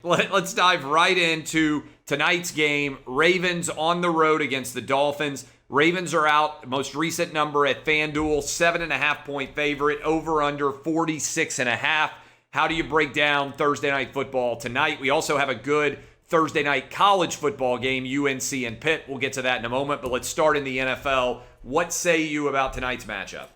Let's dive right into tonight's game. Ravens on the road against the Dolphins. Ravens are out. Most recent number at FanDuel, 7.5-point favorite, over under 46.5. How do you break down Thursday night football tonight? We also have a good Thursday night college football game, UNC and Pitt. We'll get to that in a moment, but let's start in the NFL. What say you about tonight's matchup?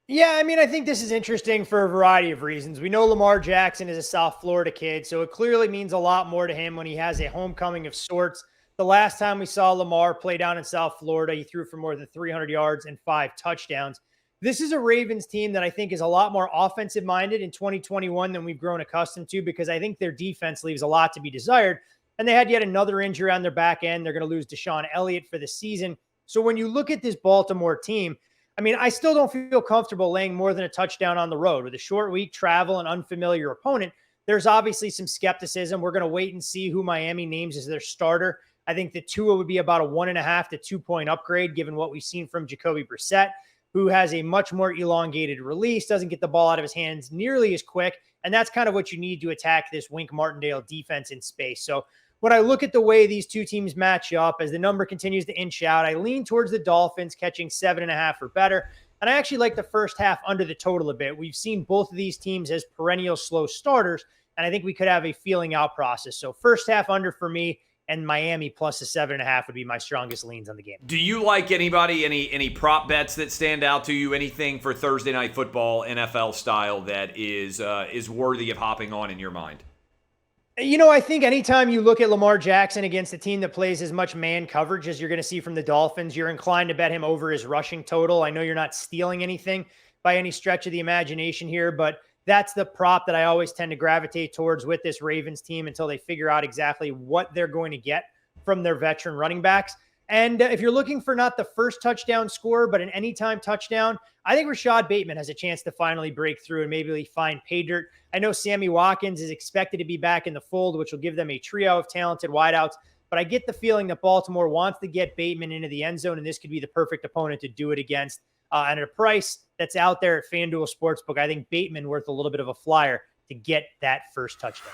Yeah, I mean, I think this is interesting for a variety of reasons. We know Lamar Jackson is a South Florida kid, so it clearly means a lot more to him when he has a homecoming of sorts. The last time we saw Lamar play down in South Florida, he threw for more than 300 yards and 5 touchdowns. This is a Ravens team that I think is a lot more offensive minded in 2021 than we've grown accustomed to, because I think their defense leaves a lot to be desired. And they had yet another injury on their back end. They're going to lose Deshaun Elliott for the season. So when you look at this Baltimore team, I mean, I still don't feel comfortable laying more than a touchdown on the road. With a short week, travel, and unfamiliar opponent, there's obviously some skepticism. We're going to wait and see who Miami names as their starter. I think the Tua would be about a 1.5 to 2 point upgrade, given what we've seen from Jacoby Brissett, who has a much more elongated release, doesn't get the ball out of his hands nearly as quick. And that's kind of what you need to attack this Wink Martindale defense in space. So when I look at the way these two teams match up, as the number continues to inch out, I lean towards the Dolphins catching 7.5 or better. And I actually like the first half under the total a bit. We've seen both of these teams as perennial slow starters, and I think we could have a feeling out process. So first half under for me, and Miami plus the 7.5 would be my strongest leans on the game. Do you like anybody, any prop bets that stand out to you? Anything for Thursday night football, NFL style, that is worthy of hopping on in your mind? You know, I think anytime you look at Lamar Jackson against a team that plays as much man coverage as you're going to see from the Dolphins, you're inclined to bet him over his rushing total. I know you're not stealing anything by any stretch of the imagination here, but that's the prop that I always tend to gravitate towards with this Ravens team until they figure out exactly what they're going to get from their veteran running backs. And if you're looking for not the first touchdown score, but an anytime touchdown, I think Rashad Bateman has a chance to finally break through and maybe find pay dirt. I know Sammy Watkins is expected to be back in the fold, which will give them a trio of talented wideouts. But I get the feeling that Baltimore wants to get Bateman into the end zone, and this could be the perfect opponent to do it against. And at a price that's out there at FanDuel Sportsbook, I think Bateman worth a little bit of a flyer to get that first touchdown.